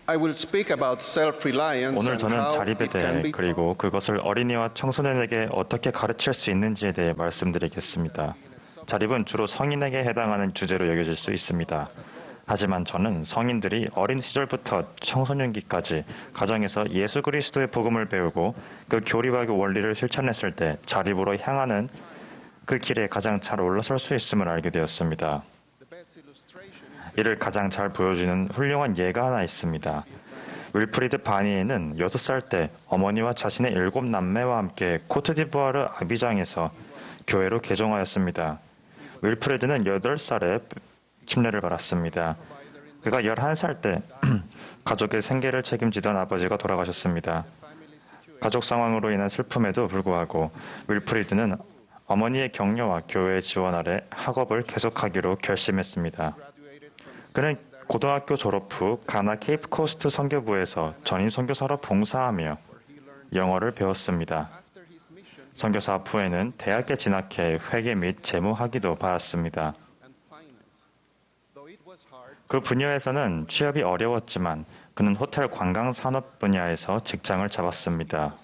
I will speak about self-reliance 오늘 and 저는 how 자립에 it can 대해 be 그리고 그것을 어린이와 청소년에게 어떻게 가르칠 수 있는지에 대해 말씀드리겠습니다. 자립은 주로 성인에게 해당하는 주제로 여겨질 수 있습니다. 하지만 저는 성인들이 어린 시절부터 청소년기까지 가정에서 예수 그리스도의 복음을 배우고 그 교리와 그 원리를 실천했을 때 자립으로 향하는 그 길에 가장 잘 올라설 수 있음을 알게 되었습니다. 이를 가장 잘 보여주는 훌륭한 예가 하나 있습니다. 윌프리드 바니에는 6살 때 어머니와 자신의 7남매와 함께 코트디부아르 아비장에서 교회로 개종하였습니다. 윌프리드는 8살에 침례를 받았습니다. 그가 11살 때 가족의 생계를 책임지던 아버지가 돌아가셨습니다. 가족 상황으로 인한 슬픔에도 불구하고 윌프리드는 어머니의 격려와 교회의 지원 아래 학업을 계속하기로 결심했습니다. 그는 고등학교 졸업 후 가나 케이프 코스트 선교부에서 전임 선교사로 봉사하며 영어를 배웠습니다. 선교사 후에는 대학에 진학해 회계 및 재무학위도 받았습니다. 그 분야에서는 취업이 어려웠지만 그는 호텔 관광 산업 분야에서 직장을 잡았습니다.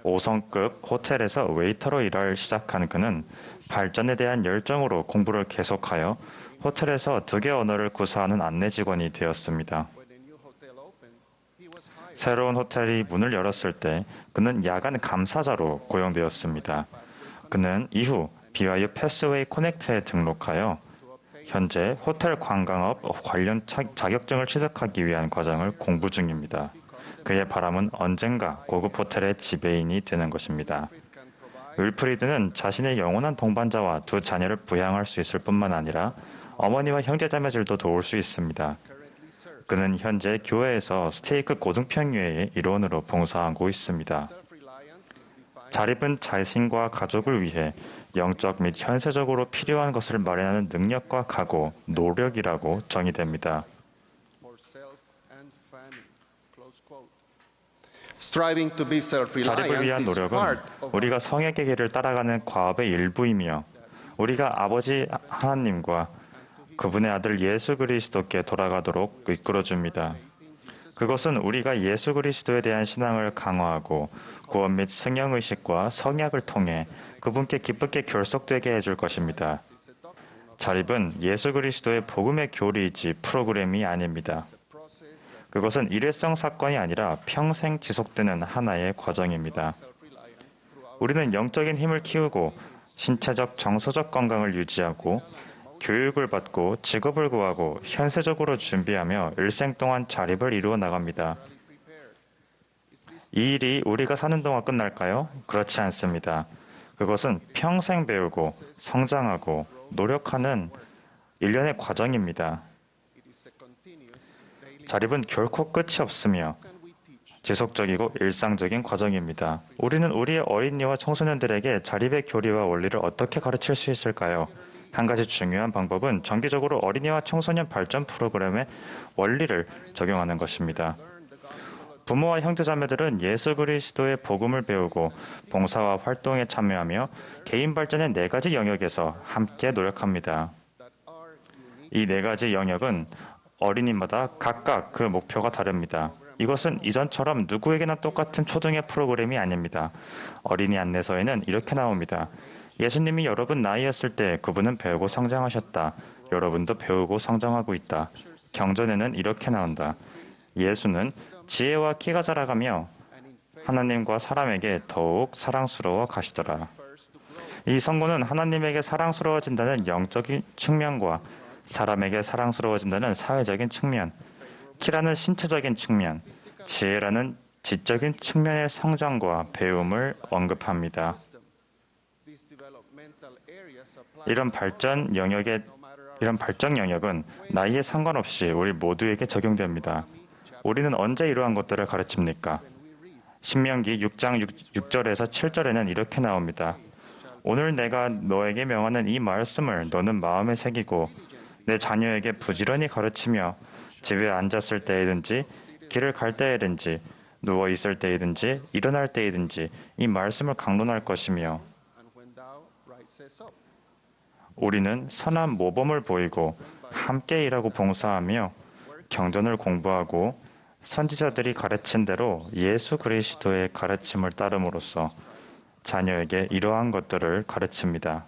5성급 호텔에서 웨이터로 일을 시작한 그는 발전에 대한 열정으로 공부를 계속하여 호텔에서 2개 언어를 구사하는 안내 직원이 되었습니다. 새로운 호텔이 문을 열었을 때 그는 야간 감사자로 고용되었습니다. 그는 이후 BYU 패스웨이 코넥트에 등록하여 현재 호텔 관광업 관련 자격증을 취득하기 위한 과정을 공부 중입니다. 그의 바람은 언젠가 고급 호텔의 지배인이 되는 것입니다. 윌프리드는 자신의 영원한 동반자와 2 자녀를 부양할 수 있을 뿐만 아니라 어머니와 형제자매들도 도울 수 있습니다. 그는 현재 교회에서 스테이크 고등평유회의 일원으로 봉사하고 있습니다. 자립은 자신과 가족을 위해 영적 및 현세적으로 필요한 것을 마련하는 능력과 각오, 노력이라고 정의됩니다. 자립을 위한 노력은 우리가 성역의 길을 따라가는 과업의 일부이며 우리가 아버지 하나님과 그분의 아들 예수 그리스도께 돌아가도록 이끌어줍니다. 그것은 우리가 예수 그리스도에 대한 신앙을 강화하고 구원 및 성령의식과 성약을 통해 그분께 기쁘게 결속되게 해줄 것입니다. 자립은 예수 그리스도의 복음의 교리이지 프로그램이 아닙니다. 그것은 일회성 사건이 아니라 평생 지속되는 하나의 과정입니다. 우리는 영적인 힘을 키우고 신체적, 정서적 건강을 유지하고 교육을 받고 직업을 구하고 현세적으로 준비하며 일생 동안 자립을 이루어 나갑니다. 이 일이 우리가 사는 동안 끝날까요? 그렇지 않습니다. 그것은 평생 배우고 성장하고 노력하는 일련의 과정입니다. 자립은 결코 끝이 없으며 지속적이고 일상적인 과정입니다. 우리는 우리의 어린이와 청소년들에게 자립의 교리와 원리를 어떻게 가르칠 수 있을까요? 한 가지 중요한 방법은 정기적으로 어린이와 청소년 발전 프로그램의 원리를 적용하는 것입니다. 부모와 형제자매들은 예수 그리스도의 복음을 배우고 봉사와 활동에 참여하며 개인 발전의 4가지 영역에서 함께 노력합니다. 이 4가지 영역은 어린이마다 각각 그 목표가 다릅니다. 이것은 이전처럼 누구에게나 똑같은 초등의 프로그램이 아닙니다. 어린이 안내서에는 이렇게 나옵니다. 예수님이 여러분 나이였을 때 그분은 배우고 성장하셨다. 여러분도 배우고 성장하고 있다. 경전에는 이렇게 나온다. 예수는 지혜와 키가 자라가며 하나님과 사람에게 더욱 사랑스러워 가시더라. 이 성고는 하나님에게 사랑스러워진다는 영적인 측면과 사람에게 사랑스러워진다는 사회적인 측면, 키라는 신체적인 측면, 지혜라는 지적인 측면의 성장과 배움을 언급합니다. 이런 발전 영역은 나이에 상관없이 우리 모두에게 적용됩니다. 우리는 언제 이러한 것들을 가르칩니까? 신명기 6장 6절에서 7절에는 이렇게 나옵니다. 오늘 내가 너에게 명하는 이 말씀을 너는 마음에 새기고 내 자녀에게 부지런히 가르치며 집에 앉았을 때이든지 길을 갈 때이든지 누워 있을 때이든지 일어날 때이든지 이 말씀을 강론할 것이며 우리는 선한 모범을 보이고 함께 일하고 봉사하며 경전을 공부하고 선지자들이 가르친 대로 예수 그리스도의 가르침을 따름으로써 자녀에게 이러한 것들을 가르칩니다.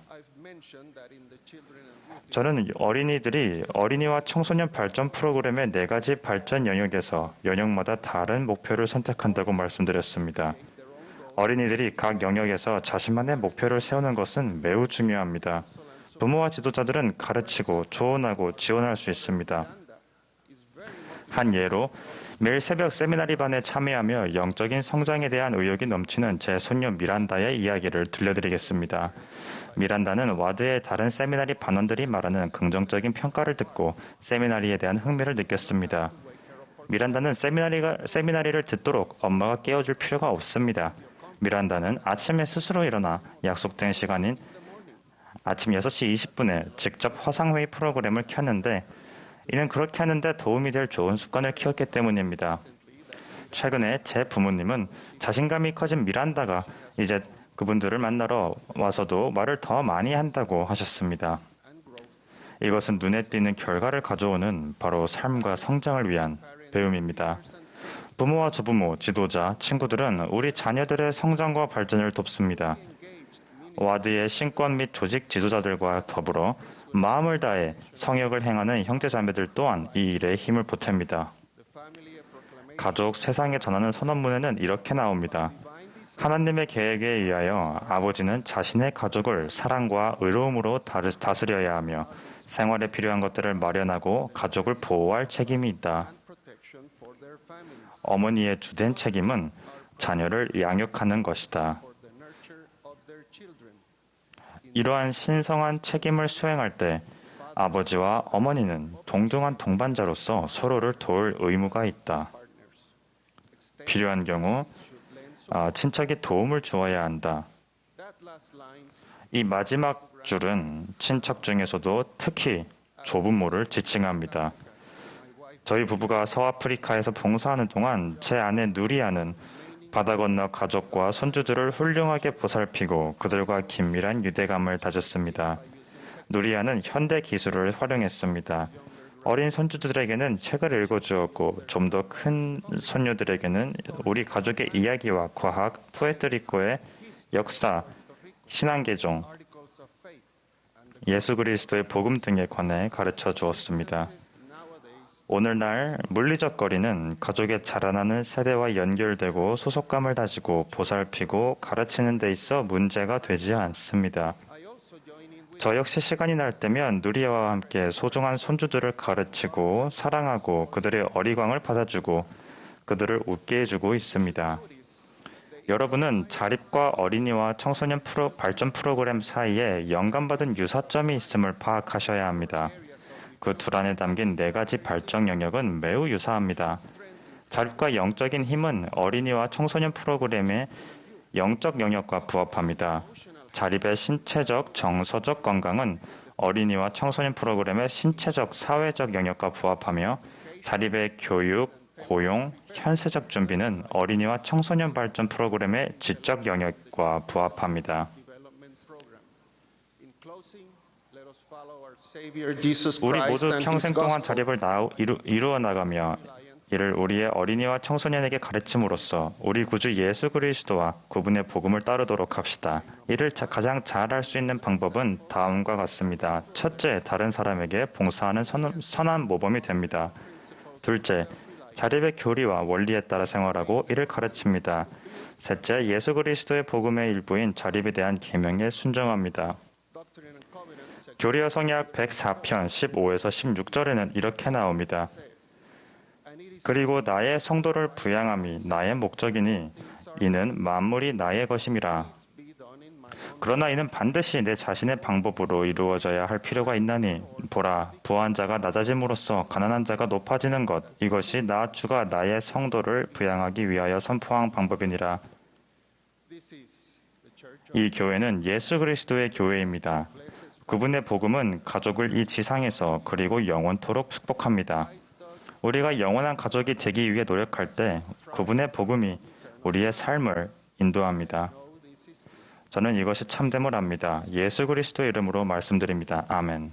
저는 어린이들이 어린이와 청소년 발전 프로그램의 4가지 발전 영역에서 영역마다 다른 목표를 선택한다고 말씀드렸습니다. 어린이들이 각 영역에서 자신만의 목표를 세우는 것은 매우 중요합니다. 부모와 지도자들은 가르치고 조언하고 지원할 수 있습니다. 한 예로 매일 새벽 세미나리 반에 참여하며 영적인 성장에 대한 의욕이 넘치는 제 손녀 미란다의 이야기를 들려드리겠습니다. 미란다는 와드의 다른 세미나리 반원들이 말하는 긍정적인 평가를 듣고 세미나리에 대한 흥미를 느꼈습니다. 미란다는 세미나리를 듣도록 엄마가 깨워줄 필요가 없습니다. 미란다는 아침에 스스로 일어나 약속된 시간인 아침 6시 20분에 직접 화상회의 프로그램을 켰는데 이는 그렇게 하는데 도움이 될 좋은 습관을 키웠기 때문입니다. 최근에 제 부모님은 자신감이 커진 미란다가 이제 그분들을 만나러 와서도 말을 더 많이 한다고 하셨습니다. 이것은 눈에 띄는 결과를 가져오는 바로 삶과 성장을 위한 배움입니다. 부모와 조부모, 지도자, 친구들은 우리 자녀들의 성장과 발전을 돕습니다. 와드의 신권 및 조직 지도자들과 더불어 마음을 다해 성역을 행하는 형제자매들 또한 이 일에 힘을 보탭니다. 가족 세상에 전하는 선언문에는 이렇게 나옵니다. 하나님의 계획에 의하여 아버지는 자신의 가족을 사랑과 의로움으로 다스려야 하며 생활에 필요한 것들을 마련하고 가족을 보호할 책임이 있다. 어머니의 주된 책임은 자녀를 양육하는 것이다. 이러한 신성한 책임을 수행할 때 아버지와 어머니는 동등한 동반자로서 서로를 도울 의무가 있다. 필요한 경우 친척이 도움을 주어야 한다. 이 마지막 줄은 친척 중에서도 특히 조부모를 지칭합니다. 저희 부부가 서아프리카에서 봉사하는 동안 제 아내 누리아는 바다 건너 가족과 손주들을 훌륭하게 보살피고 그들과 긴밀한 유대감을 다졌습니다. 누리아는 현대 기술을 활용했습니다. 어린 손주들에게는 책을 읽어주었고 좀 더 큰 손녀들에게는 우리 가족의 이야기와 과학, 푸에르토리코의 역사, 신앙개종, 예수 그리스도의 복음 등에 관해 가르쳐 주었습니다. 오늘날 물리적 거리는 가족의 자라나는 세대와 연결되고 소속감을 다지고 보살피고 가르치는 데 있어 문제가 되지 않습니다. 저 역시 시간이 날 때면 누리아와 함께 소중한 손주들을 가르치고 사랑하고 그들의 어리광을 받아주고 그들을 웃게 해주고 있습니다. 여러분은 자립과 어린이와 청소년 발전 프로그램 사이에 영감받은 유사점이 있음을 파악하셔야 합니다. 그 둘 안에 담긴 4가지 발전 영역은 매우 유사합니다. 자립과 영적인 힘은 어린이와 청소년 프로그램의 영적 영역과 부합합니다. 자립의 신체적, 정서적 건강은 어린이와 청소년 프로그램의 신체적, 사회적 영역과 부합하며 자립의 교육, 고용, 현세적 준비는 어린이와 청소년 발전 프로그램의 지적 영역과 부합합니다. 우리 모두 평생 동안 자립을 이루어 나가며 이를 우리의 어린이와 청소년에게 가르침으로써 우리 구주 예수 그리스도와 그분의 복음을 따르도록 합시다. 이를 가장 잘 할 수 있는 방법은 다음과 같습니다. 첫째, 다른 사람에게 봉사하는 선한 모범이 됩니다. 둘째, 자립의 교리와 원리에 따라 생활하고 이를 가르칩니다. 셋째, 예수 그리스도의 복음의 일부인 자립에 대한 계명에 순종합니다. 교리와 성약 104편 15에서 16절에는 이렇게 나옵니다. 그리고 나의 성도를 부양함이 나의 목적이니 이는 만물이 나의 것임이라. 그러나 이는 반드시 내 자신의 방법으로 이루어져야 할 필요가 있나니 보라, 부한 자가 낮아짐으로써 가난한 자가 높아지는 것, 이것이 나 주가 나의 성도를 부양하기 위하여 선포한 방법이니라. 이 교회는 예수 그리스도의 교회입니다. 그분의 복음은 가족을 이 지상에서 그리고 영원토록 축복합니다. 우리가 영원한 가족이 되기 위해 노력할 때 그분의 복음이 우리의 삶을 인도합니다. 저는 이것이 참됨을 압니다. 예수 그리스도의 이름으로 말씀드립니다. 아멘.